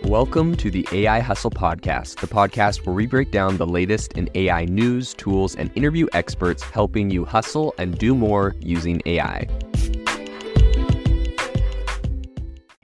Welcome to the AI Hustle Podcast, the podcast where we break down the latest in AI news, tools, and interview experts helping you hustle and do more using AI.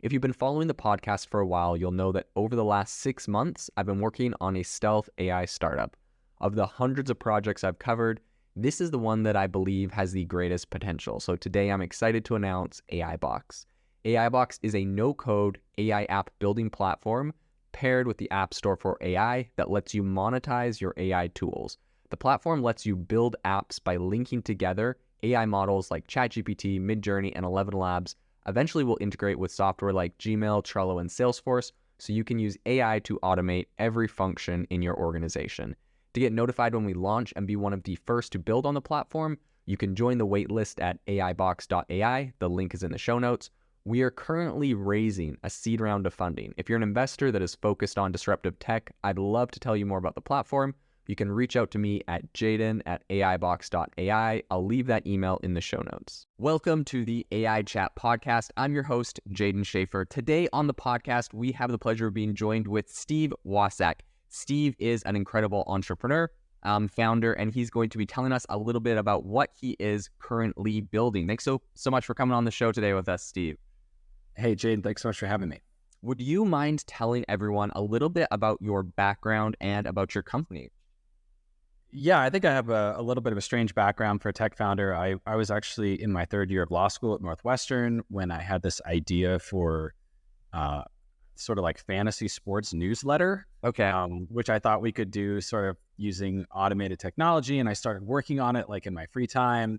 If you've been following the podcast for a while, you'll know that over the last 6 months, I've been working on a stealth AI startup. Of the hundreds of projects I've covered, this is the one that I believe has the greatest potential. So today I'm excited to announce AIBox. AIBox is a no-code AI app building platform paired with the App Store for AI that lets you monetize your AI tools. The platform lets you build apps by linking together AI models like ChatGPT, Midjourney, and 11 Labs. Eventually will integrate with software like Gmail, Trello, and Salesforce, so you can use AI to automate every function in your organization. To get notified when we launch and be one of the first to build on the platform, you can join the waitlist at aibox.ai. The link is in the show notes. We are currently raising a seed round of funding. If you're an investor that is focused on disruptive tech, I'd love to tell you more about the platform. You can reach out to me at jaden@aibox.ai. I'll leave that email in the show notes. Welcome to the AI Chat Podcast. I'm your host, Jaden Schaefer. Today on the podcast, we have the pleasure of being joined with Steve Wasick. Steve is an incredible entrepreneur, founder, and he's going to be telling us a little bit about what he is currently building. Thanks so much for coming on the show today with us, Steve. Hey, Jaden, thanks so much for having me. Would you mind telling everyone a little bit about your background and about your company? Yeah, I think I have a little bit of a strange background for a tech founder. I was actually in my third year of law school at Northwestern when I had this idea for sort of like fantasy sports newsletter, which I thought we could do sort of using automated technology. And I started working on it like in my free time.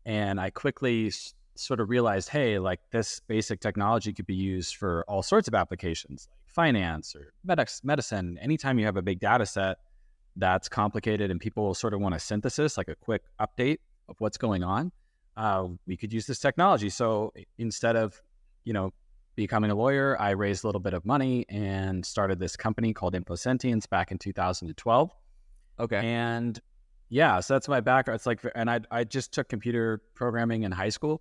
And I quickly sort of realized, hey, like this basic technology could be used for all sorts of applications, like finance or medicine. Anytime you have a big data set that's complicated and people sort of want a synthesis, like a quick update of what's going on, we could use this technology. So instead of, becoming a lawyer, I raised a little bit of money and started this company called infoSentience back in 2012. And yeah, so that's my background. It's like, and I just took computer programming in high school.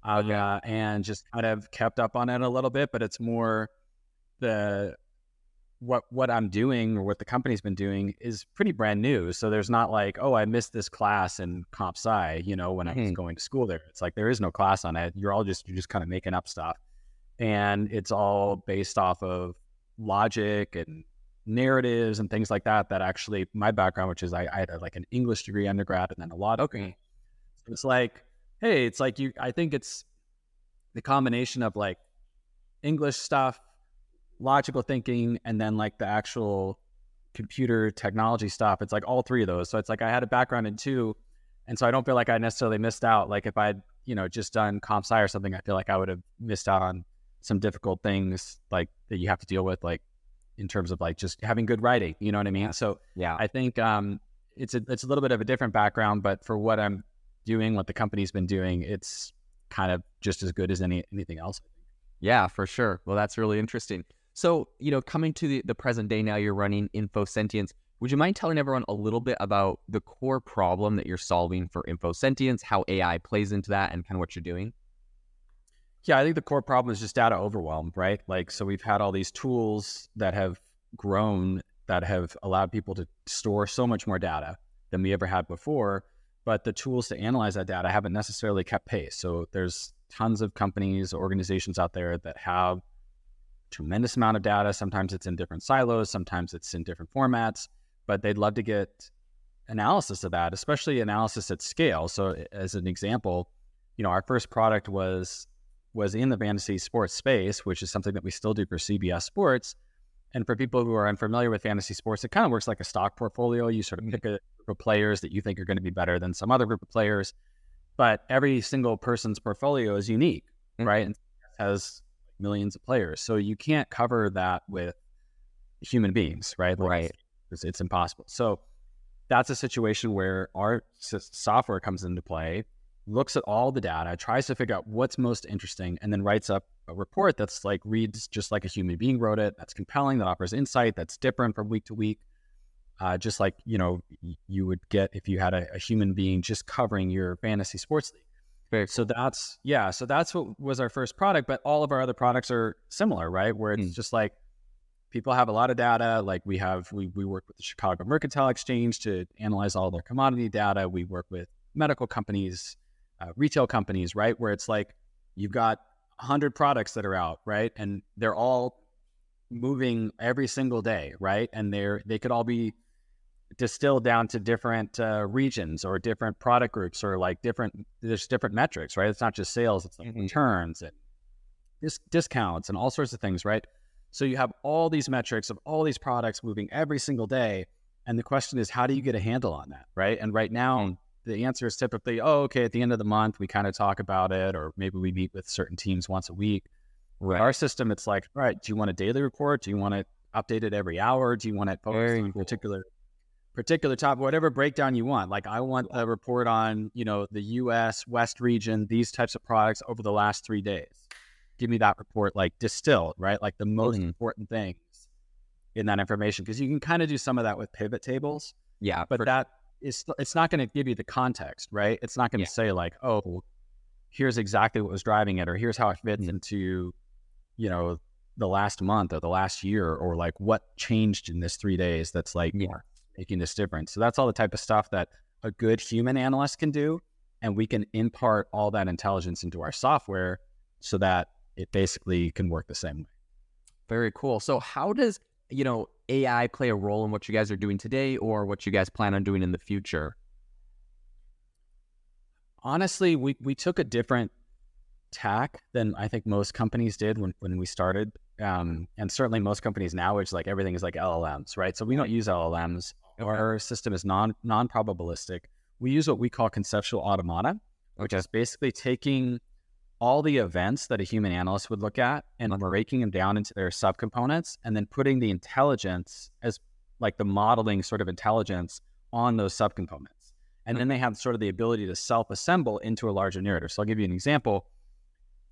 And just kind of kept up on it a little bit, but it's more what I'm doing or what the company's been doing is pretty brand new. So there's not like, oh, I missed this class in comp sci, when I was going to school there. It's like there is no class on it. You're just kind of making up stuff, and it's all based off of logic and narratives and things like that. That actually my background, which is I had like an English degree undergrad and then a law degree. So it's like, hey, it's like I think it's the combination of like English stuff, logical thinking, and then like the actual computer technology stuff. It's like all three of those. So it's like I had a background in two. And so I don't feel like I necessarily missed out. Like if I'd, just done comp sci or something, I feel like I would have missed out on some difficult things like that you have to deal with, like in terms of like just having good writing, you know what I mean? So yeah, I think it's a little bit of a different background, but for what I'm doing, what the company's been doing, it's kind of just as good as anything else. Yeah, for sure. Well, that's really interesting. So, coming to the present day now, you're running infoSentience. Would you mind telling everyone a little bit about the core problem that you're solving for infoSentience, how AI plays into that, and kind of what you're doing? Yeah, I think the core problem is just data overwhelm, right? Like, so we've had all these tools that have grown that have allowed people to store so much more data than we ever had before. But the tools to analyze that data haven't necessarily kept pace. So there's tons of companies, organizations out there that have tremendous amount of data. Sometimes it's in different silos, sometimes it's in different formats, but they'd love to get analysis of that, especially analysis at scale. So as an example, our first product was in the fantasy sports space, which is something that we still do for CBS Sports. And for people who are unfamiliar with fantasy sports, it kind of works like a stock portfolio. You sort of pick a group of players that you think are going to be better than some other group of players, but every single person's portfolio is unique, right? And has millions of players. So you can't cover that with human beings, right? It's impossible. So that's a situation where our software comes into play, looks at all the data, tries to figure out what's most interesting, and then writes up a report that's like reads just like a human being wrote it, that's compelling, that offers insight, that's different from week to week, just like you would get if you had a human being just covering your fantasy sports league. So that's what was our first product, but all of our other products are similar, right? Where it's just like people have a lot of data. Like we work with the Chicago Mercantile Exchange to analyze all their commodity data. We work with medical companies, retail companies, right? Where it's like you've got 100 products that are out, right? And they're all moving every single day, right? And they could all be distilled down to different regions or different product groups, or like there's different metrics, right? It's not just sales, it's like returns and discounts and all sorts of things, right? So you have all these metrics of all these products moving every single day. And the question is, how do you get a handle on that, right? And right now, the answer is typically, okay, at the end of the month, we kind of talk about it, or maybe we meet with certain teams once a week. Right. Our system, it's like, all right, do you want a daily report? Do you want it updated every hour? Do you want it focused on particular topic, whatever breakdown you want? Like I want a report on, the US West region, these types of products over the last 3 days. Give me that report, like distilled, right? Like the most important things in that information. Because you can kind of do some of that with pivot tables. Yeah. But it's not going to give you the context, right? It's not going to say like, oh, here's exactly what was driving it, or here's how it fits into, the last month or the last year, or like what changed in this 3 days that's like making this difference. So that's all the type of stuff that a good human analyst can do. And we can impart all that intelligence into our software so that it basically can work the same way. Very cool. So how does, AI play a role in what you guys are doing today, or what you guys plan on doing in the future? Honestly, we took a different tack than I think most companies did when we started. And certainly most companies now, which like everything is like LLMs, right? So we don't use LLMs. Okay. Our system is non-probabilistic. We use what we call conceptual automata, which is basically taking all the events that a human analyst would look at and breaking them down into their subcomponents, and then putting the intelligence as like the modeling sort of intelligence on those subcomponents. And then they have sort of the ability to self-assemble into a larger narrative. So I'll give you an example.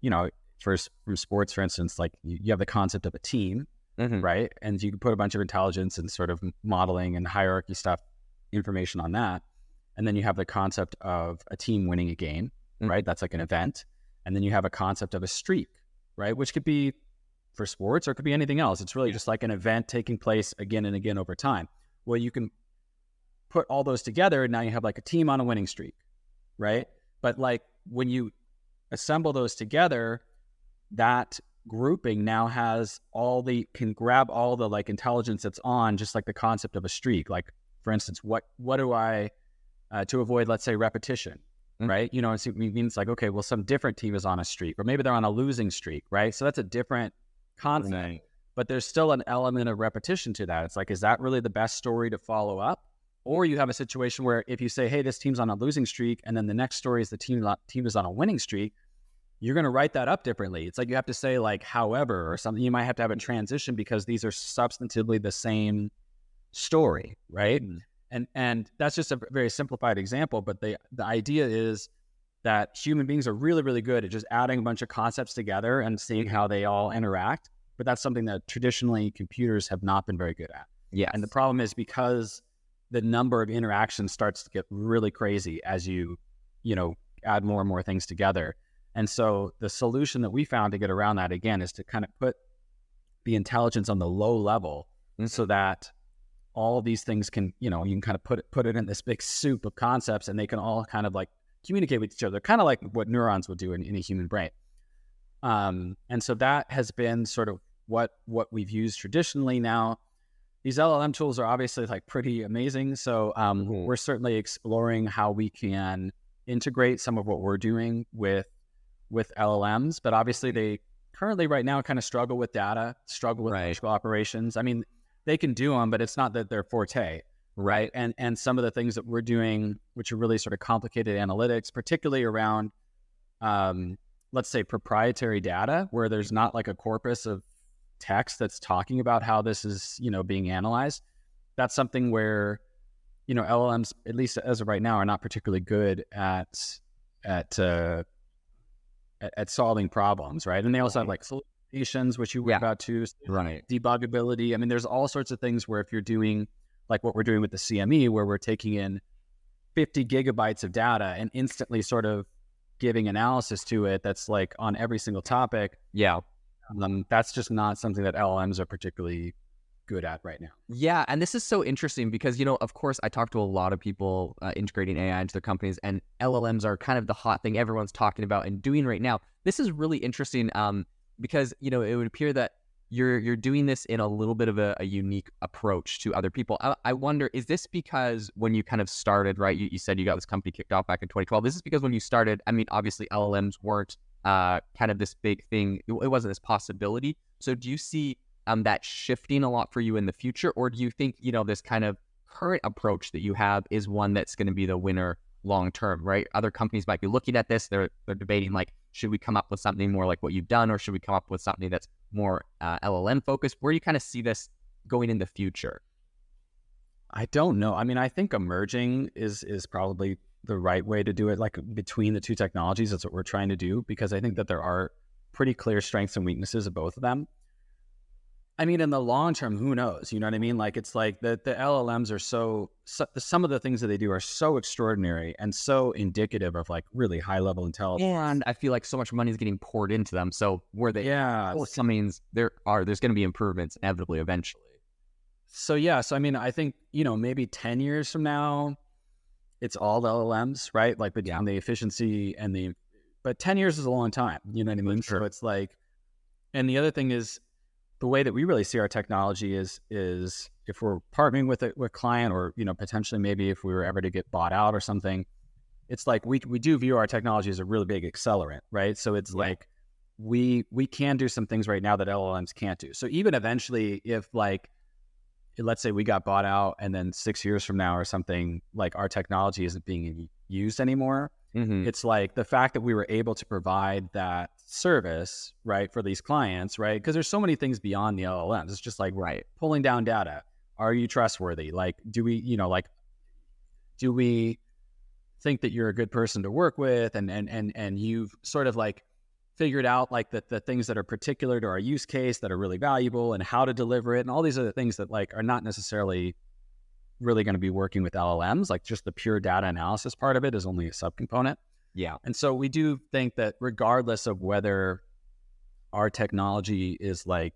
From sports, for instance, like you have the concept of a team, right? And you can put a bunch of intelligence and sort of modeling and hierarchy stuff, information on that. And then you have the concept of a team winning a game, right? That's like an event. And then you have a concept of a streak, right? Which could be for sports or it could be anything else. It's really just like an event taking place again and again over time. Well, you can put all those together and now you have like a team on a winning streak, right? But like when you assemble those together, that grouping now can grab all the like intelligence that's on just like the concept of a streak. Like for instance, what do I, to avoid, let's say, repetition, right? It means like, okay, well, some different team is on a streak, or maybe they're on a losing streak, right? So that's a different concept, right. But there's still an element of repetition to that. It's like, is that really the best story to follow up? Or you have a situation where if you say, hey, this team's on a losing streak, and then the next story is the team is on a winning streak, you're going to write that up differently. It's like you have to say like, however, or something. You might have to have a transition because these are substantively the same story, right? And that's just a very simplified example, but the idea is that human beings are really, really good at just adding a bunch of concepts together and seeing how they all interact. But that's something that traditionally computers have not been very good at. Yeah. And the problem is because the number of interactions starts to get really crazy as you add more and more things together. And so the solution that we found to get around that, again, is to kind of put the intelligence on the low level so that all of these things can, you can kind of put it in this big soup of concepts, and they can all kind of like communicate with each other, kind of like what neurons would do in a human brain. And so that has been sort of what we've used traditionally. Now, these LLM tools are obviously like pretty amazing. So we're certainly exploring how we can integrate some of what we're doing with LLMs, but obviously they currently right now kind of struggle with data, struggle with logical operations. I mean, they can do them, but it's not that they're forte, right? And some of the things that we're doing, which are really sort of complicated analytics, particularly around, let's say, proprietary data, where there's not like a corpus of text that's talking about how this is, being analyzed. That's something where, LLMs, at least as of right now, are not particularly good at solving problems, right? And they also have like solutions, which you worry about too, right? Debuggability. I mean, there's all sorts of things where if you're doing like what we're doing with the CME, where we're taking in 50 gigabytes of data and instantly sort of giving analysis to it that's like on every single topic. Yeah. That's just not something that LLMs are particularly good at right now. Yeah, and this is so interesting because, of course, I talk to a lot of people integrating AI into their companies, and LLMs are kind of the hot thing everyone's talking about and doing right now. This is really interesting because, it would appear that you're doing this in a little bit of a unique approach to other people. I wonder, is this because when you kind of started, right, you said you got this company kicked off back in 2012. This is because when you started, I mean, obviously LLMs weren't kind of this big thing. It wasn't this possibility. So do you see that shifting a lot for you in the future? Or do you think, this kind of current approach that you have is one that's going to be the winner long term, right? Other companies might be looking at this. They're debating, like, should we come up with something more like what you've done, or should we come up with something that's more LLM focused? Where do you kind of see this going in the future? I don't know. I mean, I think emerging is probably the right way to do it, like between the two technologies. That's what we're trying to do, because I think that there are pretty clear strengths and weaknesses of both of them. I mean, in the long term, who knows? You know what I mean? Like, it's like the LLMs are so some of the things that they do are so extraordinary and so indicative of like really high level intelligence. And I feel like so much money is getting poured into them. So where they, Yeah, some means there's going to be improvements inevitably eventually. So I mean, I think, maybe 10 years from now, it's all LLMs, right? Like between the efficiency and but 10 years is a long time. You know what I mean? Sure. So it's like, and the other thing is, the way that we really see our technology is if we're partnering with a client, or, potentially maybe if we were ever to get bought out or something, it's like we do view our technology as a really big accelerant, right? So it's like we can do some things right now that LLMs can't do. So even eventually, if like, let's say we got bought out and then 6 years from now or something, like our technology isn't being used anymore, it's like the fact that we were able to provide that service, right, for these clients, right? Because there's so many things beyond the LLMs. It's just like pulling down data. Are you trustworthy? Like, do we think that you're a good person to work with? And you've sort of like figured out like the things that are particular to our use case that are really valuable, and how to deliver it, and all these other things that like are not necessarily really going to be working with LLMs. Like, just the pure data analysis part of it is only a subcomponent. Yeah. And so we do think that regardless of whether our technology is like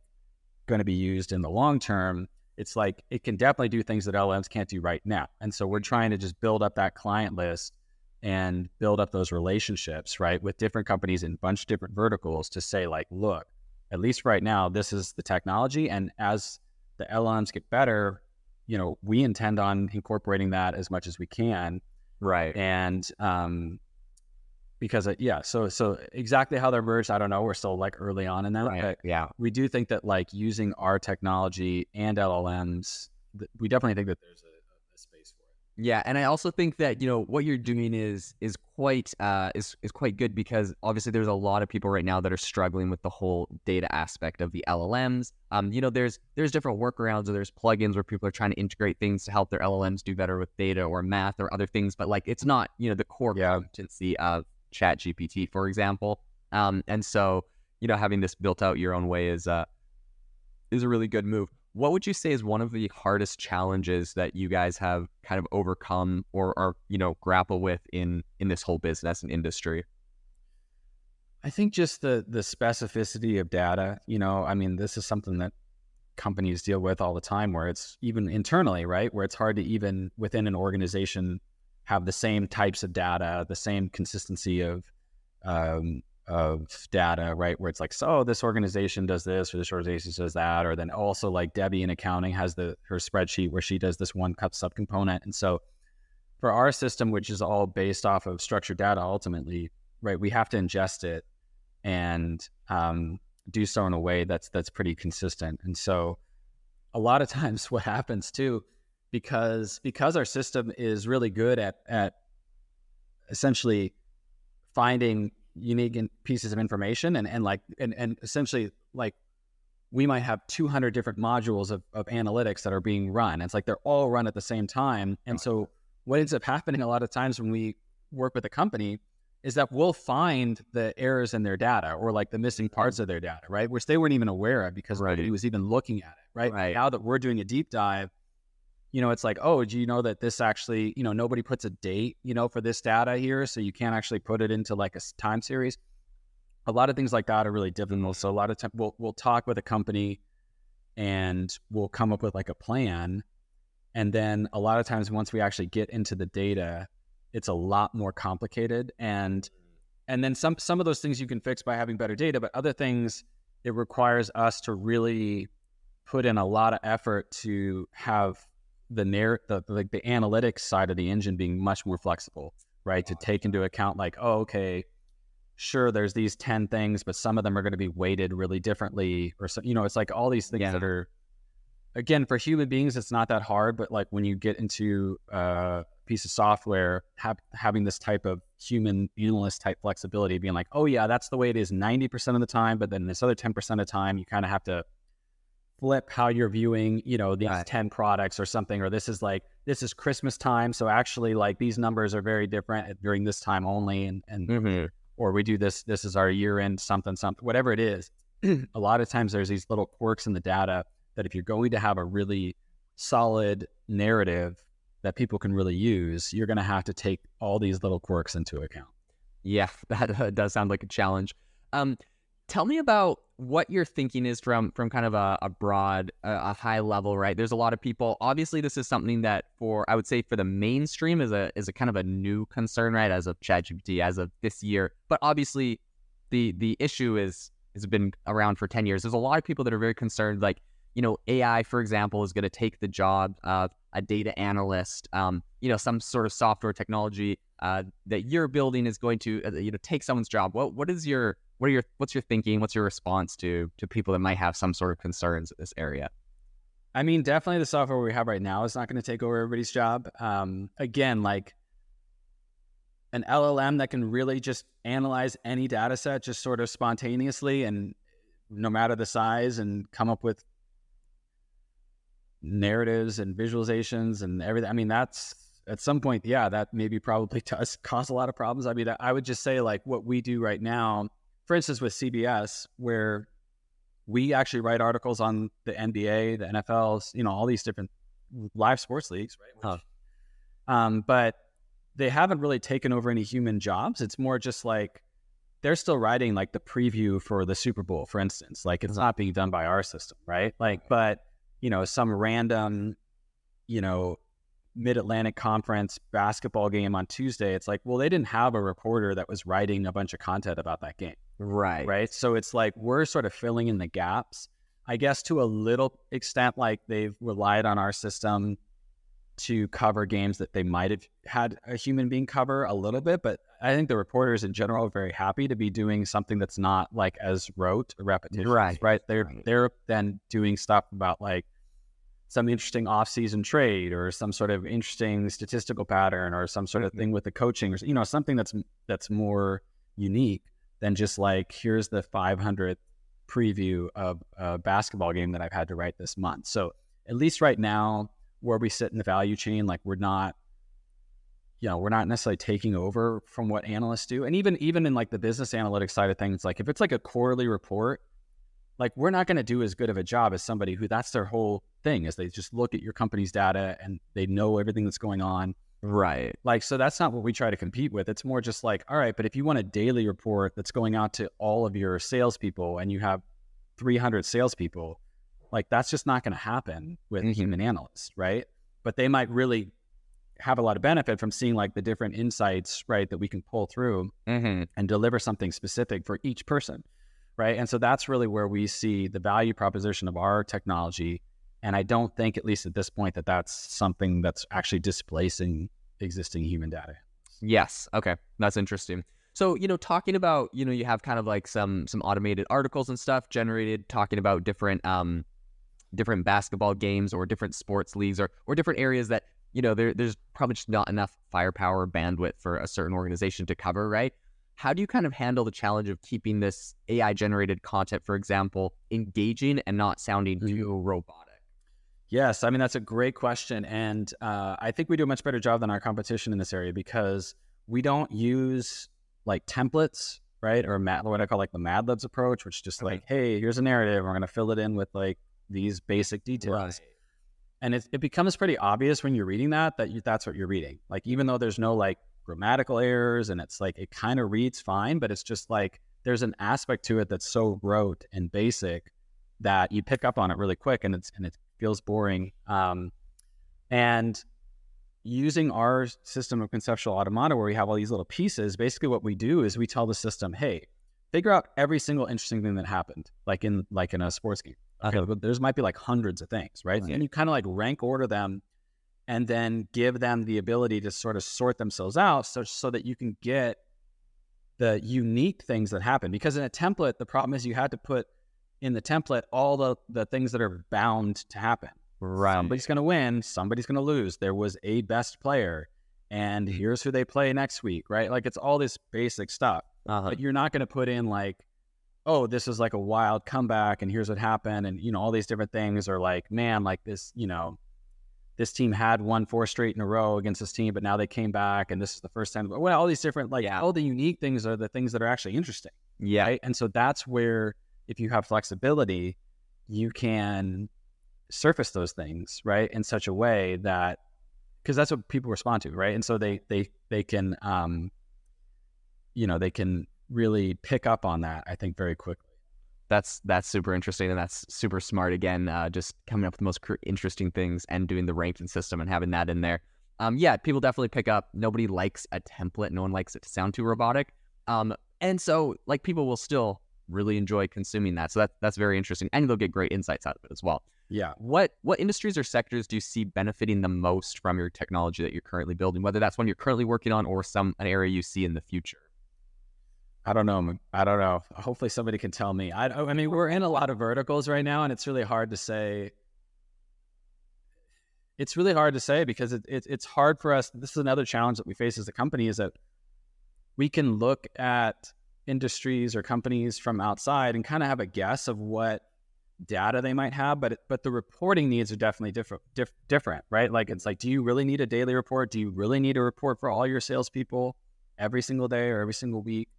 going to be used in the long term, it's like it can definitely do things that LLMs can't do right now. And so we're trying to just build up that client list and build up those relationships, right, with different companies in a bunch of different verticals to say like, look, at least right now, this is the technology. And as the LLMs get better, we intend on incorporating that as much as we can. Right. And because so exactly how they're merged, I don't know. We're still like early on in that. Right. But we do think that like using our technology and LLMs, we definitely think that there's a space for it. Yeah, and I also think that what you're doing is quite good, because obviously there's a lot of people right now that are struggling with the whole data aspect of the LLMs. There's different workarounds, or there's plugins where people are trying to integrate things to help their LLMs do better with data or math or other things, but like it's not the core competency of ChatGPT, for example. And so having this built out your own way is a really good move. What would you say is one of the hardest challenges that you guys have kind of overcome or grapple with in this whole business and industry? I think just the specificity of data. I mean, this is something that companies deal with all the time, where it's even internally, right, where it's hard to even within an organization have the same types of data, the same consistency of data, right? Where it's like, so this organization does this, or this organization does that, or then also like Debbie in accounting has her spreadsheet where she does this one subcomponent. And so for our system, which is all based off of structured data, ultimately, right, we have to ingest it and do so in a way that's pretty consistent. And so a lot of times what happens too, because our system is really good at essentially finding unique pieces of information, and essentially like we might have 200 different modules of analytics that are being run. It's like they're all run at the same time. And so what ends up happening a lot of times when we work with a company is that we'll find the errors in their data, or like the missing parts of their data, right? Which they weren't even aware of because nobody was even looking at it, right? Now that we're doing a deep dive, it's like, oh, do you know that this actually, nobody puts a date, for this data here, so you can't actually put it into like a time series. A lot of things like that are really difficult. So a lot of times we'll talk with a company and we'll come up with like a plan. And then a lot of times once we actually get into the data, it's a lot more complicated. And then some of those things you can fix by having better data, but other things, it requires us to really put in a lot of effort to have the analytics side of the engine being much more flexible, right? To take into account like, oh, okay, sure, there's these 10 things, but some of them are going to be weighted really differently, or so, it's like all these things that are, again, for human beings, it's not that hard, but like when you get into a piece of software, having this type of human analyst type flexibility, being like, oh yeah, that's the way it is 90% of the time, but then this other 10% of the time, you kind of have to flip how you're viewing, these 10 products or something, or this is Christmas time, so actually like these numbers are very different during this time only, and or we do this is our year end something, whatever it is. A lot of times there's these little quirks in the data that if you're going to have a really solid narrative that people can really use, you're going to have to take all these little quirks into account. Yeah, that does sound like a challenge. Tell me about what your thinking is from kind of a broad, a high level, right? There's a lot of people. Obviously, this is something that I would say for the mainstream is a kind of a new concern, right? As of ChatGPT, as of this year. But obviously, the issue has been around for 10 years. There's a lot of people that are very concerned, like, AI, for example, is going to take the job of a data analyst. Some sort of software technology that you're building is going to, take someone's job. What's your thinking? What's your response to people that might have some sort of concerns in this area? I mean, definitely the software we have right now is not going to take over everybody's job. Again, like an LLM that can really just analyze any data set just sort of spontaneously and no matter the size and come up with narratives and visualizations and everything. I mean, that's at some point, that maybe probably does cause a lot of problems. I mean, I would just say like what we do right now, for instance, with CBS, where we actually write articles on the NBA, the NFLs, all these different live sports leagues, right? But they haven't really taken over any human jobs. It's more just like they're still writing like the preview for the Super Bowl, for instance. Like it's not being done by our system, right? Like, but some random, Mid-Atlantic Conference basketball game on Tuesday, it's like, well, they didn't have a reporter that was writing a bunch of content about that game. Right. So it's like we're sort of filling in the gaps, I guess, to a little extent. Like they've relied on our system to cover games that they might have had a human being cover a little bit. But I think the reporters in general are very happy to be doing something that's not like as rote or repetitious. Right. They're then doing stuff about like some interesting off-season trade or some sort of interesting statistical pattern or some sort of thing with the coaching or something that's more unique than just like, here's the 500th preview of a basketball game that I've had to write this month. So at least right now, where we sit in the value chain, like we're not necessarily taking over from what analysts do. And even in like the business analytics side of things, like if it's like a quarterly report, like we're not going to do as good of a job as somebody who that's their whole thing, is they just look at your company's data and they know everything that's going on. Right. Like, so that's not what we try to compete with. It's more just like, all right, but if you want a daily report that's going out to all of your salespeople and you have 300 salespeople, like that's just not going to happen with human analysts, right? But they might really have a lot of benefit from seeing like the different insights, right, that we can pull through and deliver something specific for each person, right? And so that's really where we see the value proposition of our technology. And I don't think, at least at this point, that that's something that's actually displacing existing human data. Yes. Okay. That's interesting. So, talking about, you have kind of like some automated articles and stuff generated talking about different basketball games or different sports leagues or different areas that, there's probably just not enough firepower or bandwidth for a certain organization to cover, right? How do you kind of handle the challenge of keeping this AI generated content, for example, engaging and not sounding too robotic? Yes, I mean, that's a great question. And I think we do a much better job than our competition in this area because we don't use like templates, right? Or what I call like the Mad Libs approach, which is just like, hey, here's a narrative. We're going to fill it in with like these basic details. Right. And it becomes pretty obvious when you're reading that's what you're reading. Like, even though there's no like grammatical errors and it's like, it kind of reads fine, but it's just like, there's an aspect to it that's so rote and basic that you pick up on it really quick, and it feels boring. And using our system of conceptual automata, where we have all these little pieces, basically what we do is we tell the system, hey, figure out every single interesting thing that happened, like in a sports game. Okay, there's might be like hundreds of things, right? And you kind of like rank order them, and then give them the ability to sort of sort themselves out, so that you can get the unique things that happen. Because in a template, the problem is you had to put in the template all the things that are bound to happen. Right. Somebody's going to win, somebody's going to lose. There was a best player, and here's who they play next week, right? Like, it's all this basic stuff. But you're not going to put in like, oh, this is like a wild comeback, and here's what happened, and, you know, all these different things, or like, man, like this, you know, this team had won 4 straight in a row against this team, but now they came back, and this is the first time. Well, all these different, like, all the unique things are the things that are actually interesting. Yeah. Right? And so that's where, if you have flexibility, you can surface those things, right, in such a way that, because that's what people respond to, right? And so they can, you know, they can really pick up on that, I think, very quickly. That's super interesting, and that's super smart. Again, just coming up with the most interesting things and doing the ranking system and having that in there. Yeah, people definitely pick up. Nobody likes a template. No one likes it to sound too robotic. And so like people will still really enjoy consuming that. So that's very interesting, and they'll get great insights out of it as well. Yeah. What industries or sectors do you see benefiting the most from your technology that you're currently building, whether that's one you're currently working on or an area you see in the future? I don't know. Hopefully somebody can tell me. I mean, we're in a lot of verticals right now, and it's really hard to say. It's really hard to say because it's hard for us. This is another challenge that we face as a company, is that we can look at industries or companies from outside and kind of have a guess of what data they might have, but the reporting needs are definitely different, right? Like, it's like, do you really need a daily report? Do you really need a report for all your salespeople every single day or every single week?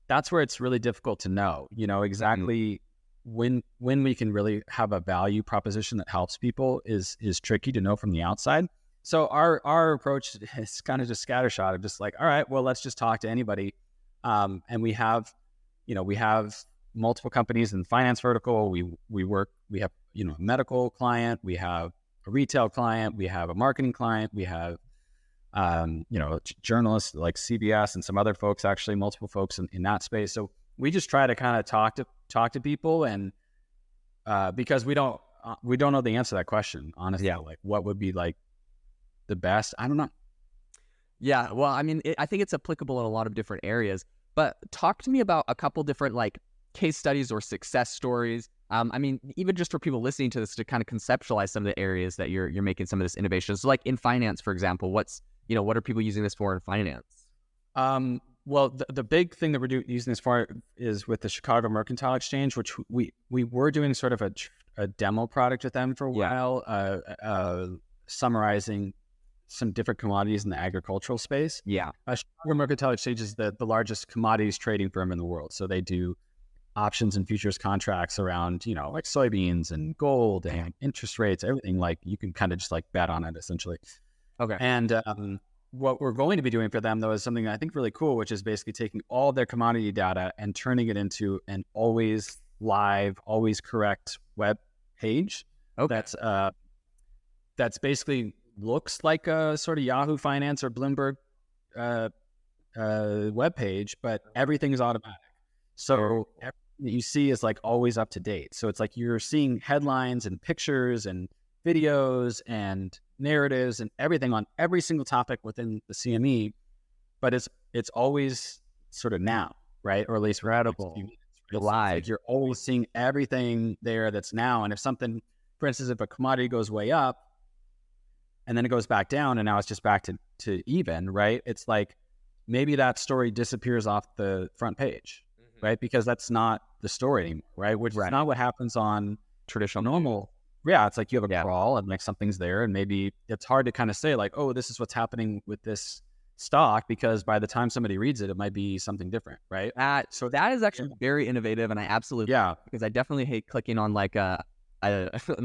That's where it's really difficult to know, you know, exactly when we can really have a value proposition that helps people is tricky to know from the outside. So our approach is kind of just scattershot of just like, all right, well, let's just talk to anybody. And we have multiple companies in the finance vertical. We have, you know, a medical client, we have a retail client, we have a marketing client, we have you know, journalists like CBS and some other folks, actually multiple folks in that space. So we just try to kind of talk to people, and because we don't know the answer to that question, honestly. Yeah. Like, what would be like the best? I don't know. Yeah, well, I mean, I think it's applicable in a lot of different areas, but talk to me about a couple different like case studies or success stories. I mean, even just for people listening to this to kind of conceptualize some of the areas that you're making some of this innovation. So like in finance, for example, what are people using this for in finance? Well, the big thing that we're using this for is with the Chicago Mercantile Exchange, which we were doing sort of a demo product with them for a while, summarizing some different commodities in the agricultural space. Yeah. Chicago Mercantile Exchange is the largest commodities trading firm in the world. So they do options and futures contracts around, you know, like soybeans and gold and interest rates, everything. Like, you can kind of just like bet on it, essentially. Okay. And what we're going to be doing for them, though, is something I think really cool, which is basically taking all their commodity data and turning it into an always live, always correct web page. Okay. That's basically looks like a sort of Yahoo Finance or Bloomberg web page, but everything is automatic. So everything that you see is like always up to date. So it's like you're seeing headlines and pictures and videos and narratives and everything on every single topic within the CME, but it's always sort of now, right? Or at least incredible. Live. Like you're always seeing everything there that's now. And if something, for instance, if a commodity goes way up and then it goes back down and now it's just back to even, right? It's like maybe that story disappears off the front page, right? Because that's not the story anymore, right? Which is not what happens on traditional normal. Yeah, it's like you have a crawl and like something's there, and maybe it's hard to kind of say like, oh, this is what's happening with this stock, because by the time somebody reads it, it might be something different, right? So that is actually very innovative, and I absolutely because I definitely hate clicking on like an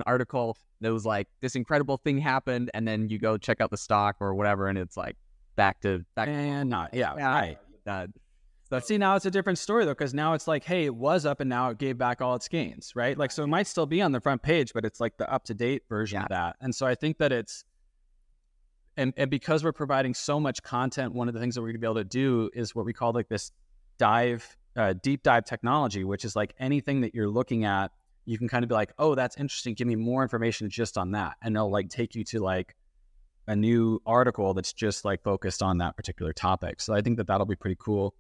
article that was like this incredible thing happened, and then you go check out the stock or whatever, and it's like back to and not right. So See, now it's a different story though, because now it's like, hey, it was up and now it gave back all its gains, right? Like, so it might still be on the front page, but it's like the up-to-date version of that. And so I think that and because we're providing so much content, one of the things that we're gonna be able to do is what we call like this deep dive technology, which is like anything that you're looking at, you can kind of be like, oh, that's interesting. Give me more information just on that. And they'll like take you to like a new article that's just like focused on that particular topic. So I think that that'll be pretty cool.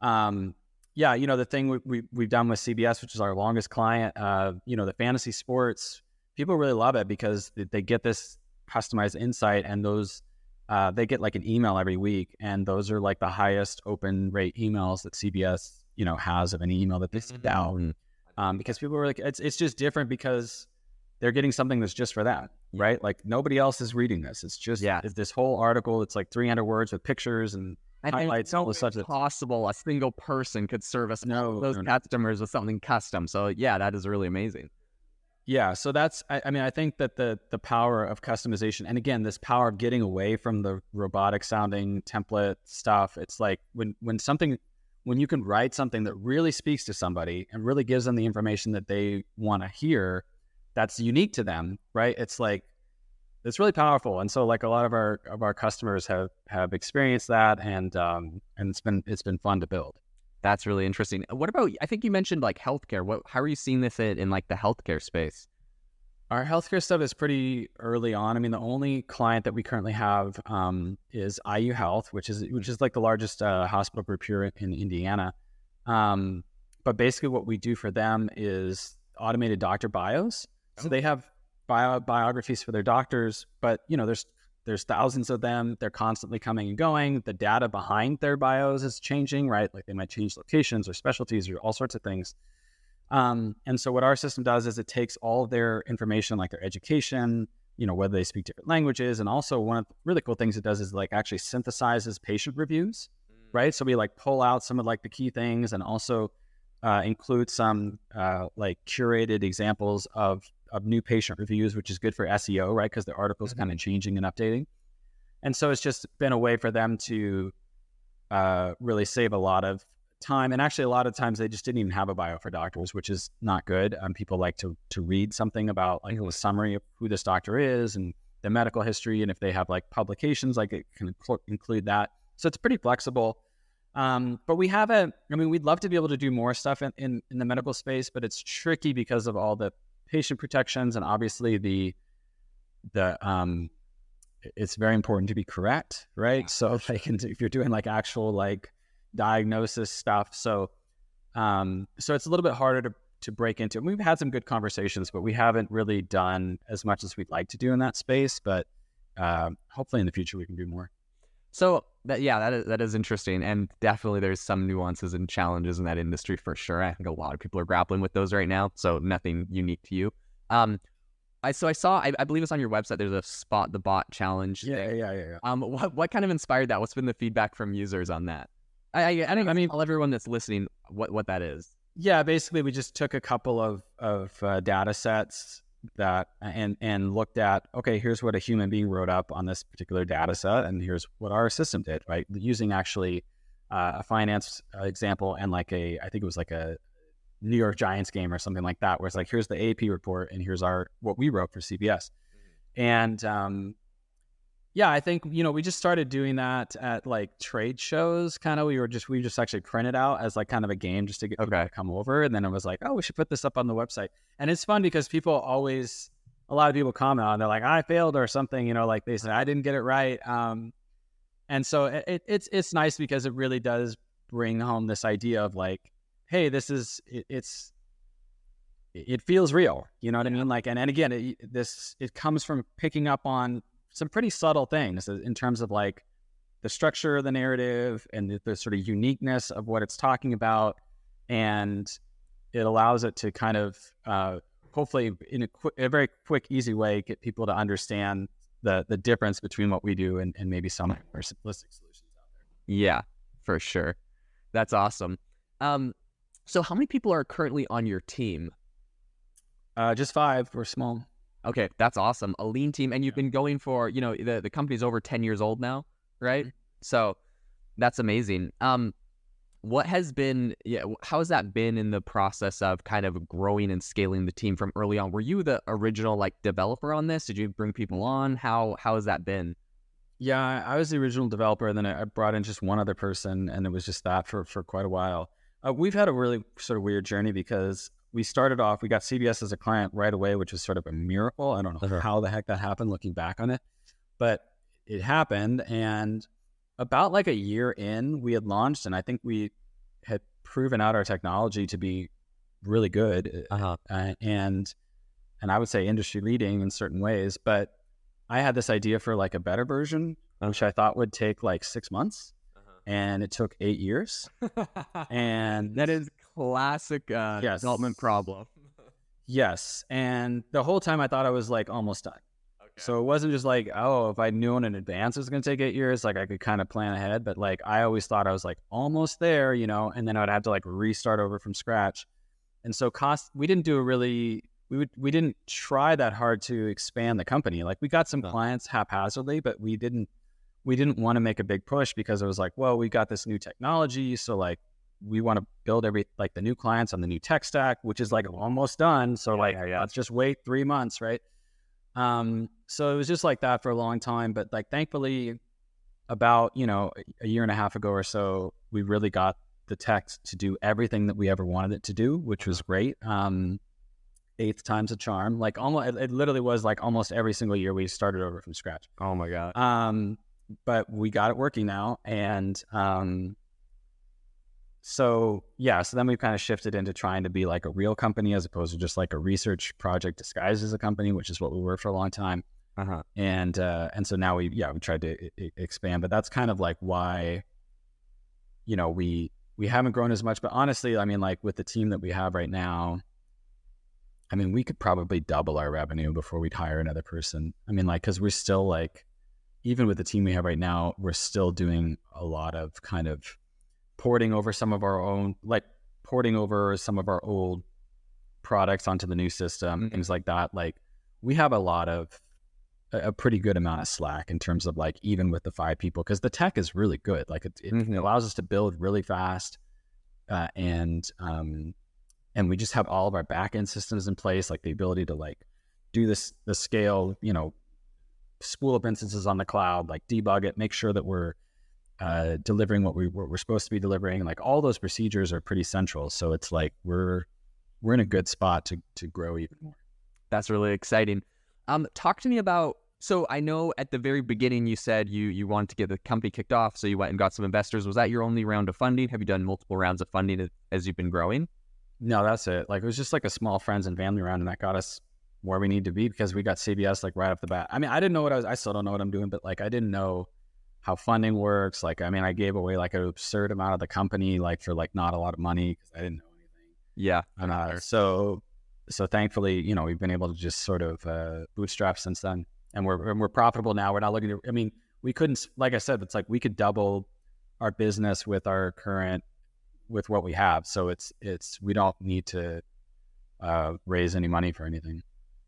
Yeah, the thing we've done with CBS, which is our longest client, the fantasy sports, people really love it because they get this customized insight, and those they get like an email every week, and those are like the highest open rate emails that CBS has of any email that they send out, because people are like, it's just different because they're getting something that's just for that, right? Like nobody else is reading this. It's just it's this whole article. It's like 300 words with pictures and highlights, all the such. It's possible a single person could service those customers with something custom. So yeah, that is really amazing. Yeah, so that's, I mean, I think that the power of customization, and again, this power of getting away from the robotic sounding template stuff, it's like when you can write something that really speaks to somebody and really gives them the information that they want to hear, that's unique to them, right? It's like, it's really powerful. And so like a lot of our customers have experienced that, and it's been fun to build. That's really interesting. What about, I think you mentioned like healthcare. How are you seeing this in like the healthcare space? Our healthcare stuff is pretty early on. I mean, the only client that we currently have is IU Health, which is like the largest hospital group here in Indiana. But basically what we do for them is automated doctor bios. So they have biographies for their doctors, but there's thousands of them. They're constantly coming and going. The data behind their bios is changing, right? Like they might change locations or specialties or all sorts of things. And so what our system does is it takes all of their information, like their education, whether they speak different languages. And also one of the really cool things it does is like actually synthesizes patient reviews, right? So we like pull out some of like the key things, and also include some like curated examples of new patient reviews, which is good for SEO, right? Because the article is kind of changing and updating. And so it's just been a way for them to really save a lot of time. And actually, a lot of times they just didn't even have a bio for doctors, which is not good. People like to read something about like a summary of who this doctor is and the medical history. And if they have like publications, like it can include that. So it's pretty flexible. But we haven't, we'd love to be able to do more stuff in the medical space, but it's tricky because of all the patient protections, and obviously it's very important to be correct, right? So like, if you're doing like actual like diagnosis stuff, so it's a little bit harder to break into. We've had some good conversations, but we haven't really done as much as we'd like to do in that space. But hopefully in the future we can do more. So that is interesting, and definitely there's some nuances and challenges in that industry for sure. I think a lot of people are grappling with those right now, so nothing unique to you. I believe it's on your website. There's a Spot the Bot challenge. Yeah. What kind of inspired that? What's been the feedback from users on that? I mean, tell everyone that's listening what that is. Yeah, basically we just took a couple of data sets that and looked at, okay, here's what a human being wrote up on this particular data set, and here's what our system did, right? Using actually a finance example, and like I think it was like a New York Giants game or something like that, where it's like, here's the AP report and here's what we wrote for CBS. And yeah, I think, we just started doing that at like trade shows. Kind of, we just actually printed out as like kind of a game just to get people to come over. And then it was like, oh, we should put this up on the website. And it's fun because a lot of people comment on, they're like, I failed or something, like they said, I didn't get it right. And so it's nice because it really does bring home this idea of like, hey, it feels real. You know what I mean? Like, and again, it comes from picking up on some pretty subtle things in terms of like the structure of the narrative and the sort of uniqueness of what it's talking about. And it allows it to kind of, hopefully in a very quick, easy way, get people to understand the difference between what we do and maybe some more simplistic solutions out there. Yeah, for sure. That's awesome. So how many people are currently on your team? Just 5. We're small. Okay, that's awesome. A lean team, and you've been going for, the company's over 10 years old now, right? So that's amazing. What has been, how has that been in the process of kind of growing and scaling the team from early on? Were you the original like developer on this? Did you bring people on? How has that been? Yeah, I was the original developer, and then I brought in just one other person, and it was just that for quite a while. We've had a really sort of weird journey because we started off, we got CBS as a client right away, which was sort of a miracle. I don't know how the heck that happened looking back on it, but it happened. And about like a year in, we had launched, and I think we had proven out our technology to be really good, and I would say industry leading in certain ways. But I had this idea for like a better version, which I thought would take like 6 months, and it took 8 years. And That is classic development problem. yes, and the whole time I thought I was like almost done. So it wasn't just like, oh, if I knew in advance it was going to take 8 years, like I could kind of plan ahead. But like I always thought I was like almost there, you know, and then I'd have to like restart over from scratch. And so we didn't do a really, we didn't try that hard to expand the company. Like we got some clients haphazardly, but we didn't want to make a big push because it was like, well, we got this new technology. So like we want to build like the new clients on the new tech stack, which is like almost done. So let's just wait 3 months. Right. So it was just like that for a long time, but like, thankfully about, you know, a year and a half ago or so, we really got the tech to do everything that we ever wanted it to do, which was great. Eighth time's a charm. Like almost, it literally was like almost every single year we started over from scratch. Oh my God. But we got it working now. And, so then we've kind of shifted into trying to be like a real company as opposed to just like a research project disguised as a company, which is what we were for a long time. And so now we tried to expand, but that's kind of like why, you know, we haven't grown as much. But honestly, I mean, like with the team that we have right now, I mean, we could probably double our revenue before we'd hire another person. I mean, like, because we're still like, even with the team we have right now, we're still doing a lot of kind of porting over some of our old products onto the new system, things like that. Like we have a pretty good amount of slack in terms of like, even with the 5 people, because the tech is really good. Like it allows us to build really fast. And we just have all of our back-end systems in place, like the ability to like do the scale, you know, spool up instances on the cloud, like debug it, make sure that we're delivering what we're supposed to be delivering. Like all those procedures are pretty central. So it's like we're in a good spot to grow even more. That's really exciting. Talk to me about, so I know at the very beginning you said you wanted to get the company kicked off, so you went and got some investors. Was that your only round of funding? Have you done multiple rounds of funding as you've been growing? No, that's it. Like it was just like a small friends and family round, and that got us where we need to be because we got CBS like right off the bat. I mean, I didn't know I still don't know what I'm doing, but like I didn't know how funding works. Like, I mean, I gave away like an absurd amount of the company, like for like not a lot of money because I didn't know anything. Yeah. So thankfully, you know, we've been able to just sort of bootstrap since then, and we're profitable now. We're not looking to, I mean, we couldn't, like I said, it's like we could double our business with what we have. So it's, we don't need to raise any money for anything.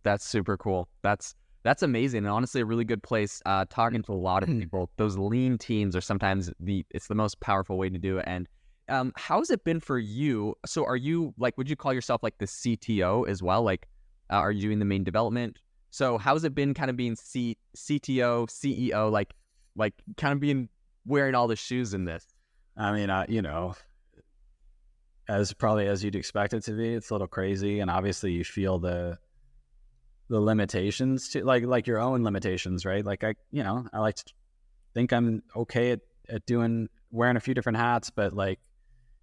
That's super cool. That's amazing. And honestly, a really good place. Talking to a lot of people, those lean teams are sometimes it's the most powerful way to do it. And how's it been for you? So are you like, would you call yourself like the CTO as well? Like, are you doing the main development? So how's it been kind of being CTO, CEO, like kind of being wearing all the shoes in this? I mean, you know, as probably as you'd expect it to be, it's a little crazy. And obviously you feel the limitations to like your own limitations, right? Like I like to think I'm okay at wearing a few different hats, but like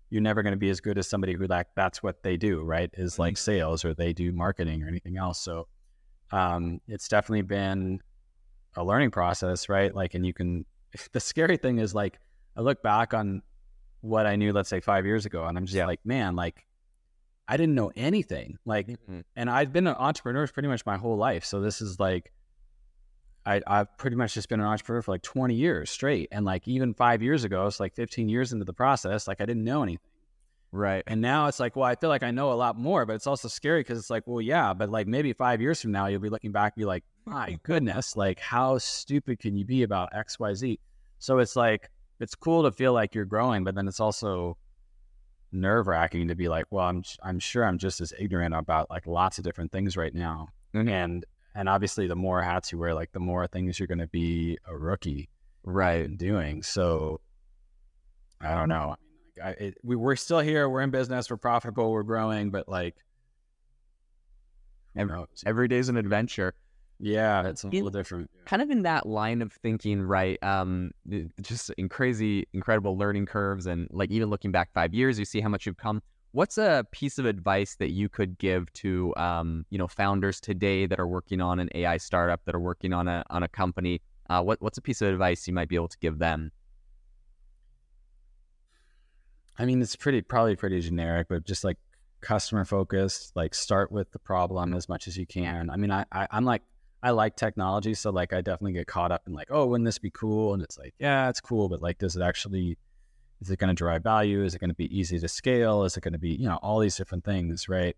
you're never going to be as good as somebody who like that's what they do, right? Is like sales or they do marketing or anything else. So it's definitely been a learning process, right? Like, and the scary thing is like I look back on what I knew, let's say 5 years ago, and I'm just like, man, like I didn't know anything. Like, and I've been an entrepreneur pretty much my whole life. So this is like, I've pretty much just been an entrepreneur for like 20 years straight. And like, even 5 years ago, it's like 15 years into the process, like I didn't know anything. Right. And now it's like, well, I feel like I know a lot more, but it's also scary because it's like, well, yeah, but like maybe 5 years from now, you'll be looking back and be like, my goodness, like how stupid can you be about X, Y, Z? So it's like, it's cool to feel like you're growing, but then it's also nerve-wracking to be like, well, I'm sure I'm just as ignorant about like lots of different things right now. And obviously the more hats you wear, like the more things you're going to be a rookie Right. in doing. So I don't know. I mean, we're still here. We're in business. We're profitable. We're growing. But like, who knows? Every day's an adventure. Yeah, it's a little different. Kind of in that line of thinking, right? Just incredible learning curves, and like even looking back 5 years, you see how much you've come. What's a piece of advice that you could give to founders today that are working on an AI startup, that are working on a company? What's a piece of advice you might be able to give them? I mean, it's probably pretty generic, but just like customer focused, like start with the problem as much as you can. I mean, I'm like, I like technology. So like, I definitely get caught up in like, oh, wouldn't this be cool? And it's like, yeah, it's cool. But like, is it going to derive value? Is it going to be easy to scale? Is it going to be, all these different things, right?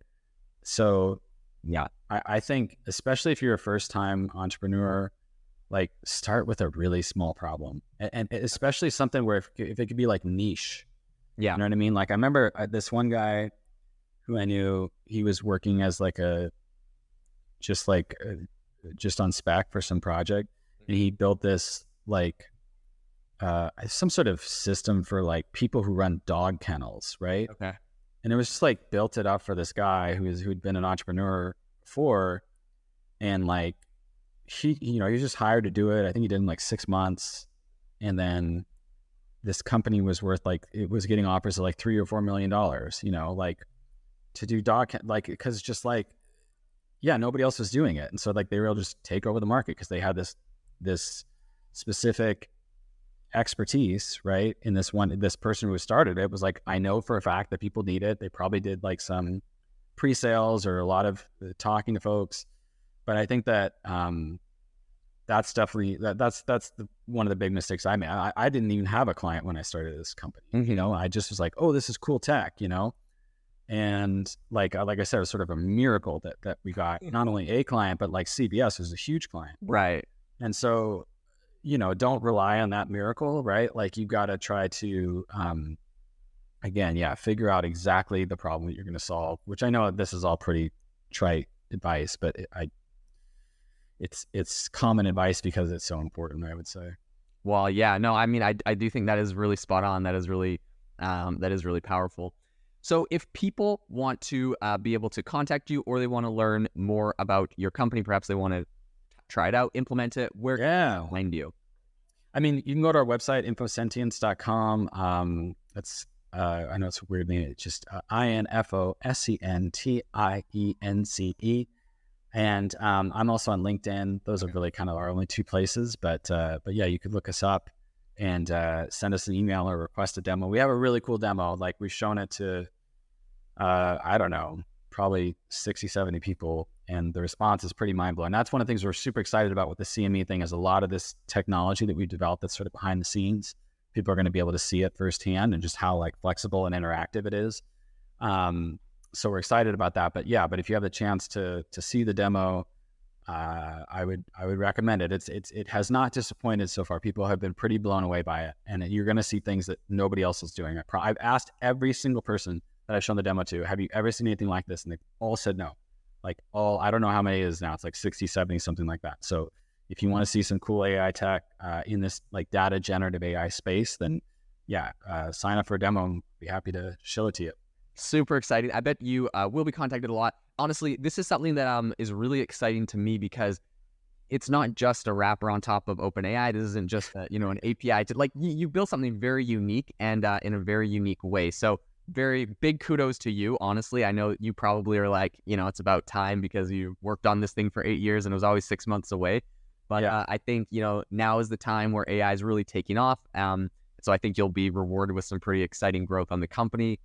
So yeah, I think especially if you're a first time entrepreneur, like start with a really small problem, and especially something where if it could be like niche. Yeah. You know what I mean? Like I remember this one guy who I knew, he was working as like just on spec for some project. And he built this like some sort of system for like people who run dog kennels, right? Okay. And it was just like built it up for this guy who'd been an entrepreneur before. And like he was just hired to do it. I think he did in like 6 months. And then this company was worth like, it was getting offers of like $3 or $4 million, like to do like, because just like, yeah, nobody else was doing it. And so like they were able to just take over the market because they had this specific expertise, right? In this person who started it was like, I know for a fact that people need it. They probably did like some pre-sales or a lot of talking to folks. But I think that, that's definitely that's one of the big mistakes I made. I didn't even have a client when I started this company. I just was like, oh, this is cool tech, and like I said, it was sort of a miracle that we got not only a client, but like CBS was a huge client, right? And so, don't rely on that miracle, right? Like you got to try to figure out exactly the problem that you're going to solve. Which I know this is all pretty trite advice, but it's common advice because it's so important, I would say. Well, yeah, no, I mean, I do think that is really spot on. That is really powerful. So if people want to be able to contact you, or they want to learn more about your company, perhaps they want to try it out, implement it, where can they find you? I mean, you can go to our website, infoSentience.com. That's I know it's a weird name. It's just INFOSENTIENCE. And I'm also on LinkedIn. Those are really kind of our only two places. But yeah, you could look us up and send us an email or request a demo. We have a really cool demo. Like we've shown it to, I don't know, probably 60, 70 people. And the response is pretty mind-blowing. That's one of the things we're super excited about with the CME thing, is a lot of this technology that we developed that's sort of behind the scenes. People are going to be able to see it firsthand and just how like flexible and interactive it is. So we're excited about that. But yeah, if you have the chance to see the demo, I would recommend it. It has not disappointed so far. People have been pretty blown away by it, and you're going to see things that nobody else is doing. I've asked every single person that I've shown the demo to, have you ever seen anything like this? And they've all said no. Like I don't know how many it is now. It's like 60, 70, something like that. So if you want to see some cool AI tech in this like data generative AI space, then yeah, sign up for a demo and be happy to show it to you. Super exciting. I bet you will be contacted a lot. Honestly, this is something that is really exciting to me, because it's not just a wrapper on top of OpenAI. This isn't just an API. To like you built something very unique and in a very unique way. So very big kudos to you. Honestly, I know you probably are like, it's about time, because you worked on this thing for 8 years and it was always 6 months away. But yeah. I think now is the time where AI is really taking off. So I think you'll be rewarded with some pretty exciting growth on the company.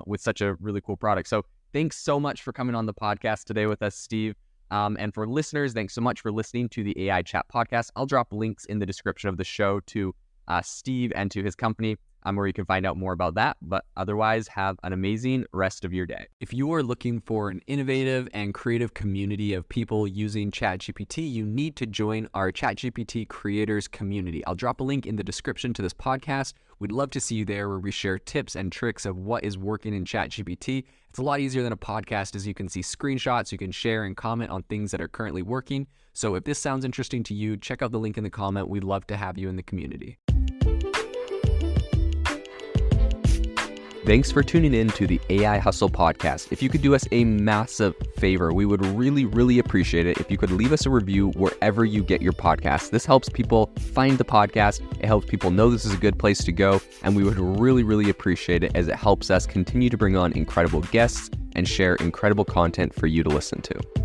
With such a really cool product. So thanks so much for coming on the podcast today with us, Steve. And for listeners, thanks so much for listening to the AI Chat podcast. I'll drop links in the description of the show to Steve and to his company. where you can find out more about that. But otherwise, have an amazing rest of your day. If you are looking for an innovative and creative community of people using ChatGPT, you need to join our ChatGPT creators community. I'll drop a link in the description to this podcast. We'd love to see you there, where we share tips and tricks of what is working in ChatGPT. It's a lot easier than a podcast, as you can see screenshots, you can share and comment on things that are currently working. So if this sounds interesting to you, check out the link in the comment. We'd love to have you in the community. Thanks for tuning in to the AI Hustle podcast. If you could do us a massive favor, we would really, really appreciate it if you could leave us a review wherever you get your podcasts. This helps people find the podcast. It helps people know this is a good place to go. And we would really, really appreciate it, as it helps us continue to bring on incredible guests and share incredible content for you to listen to.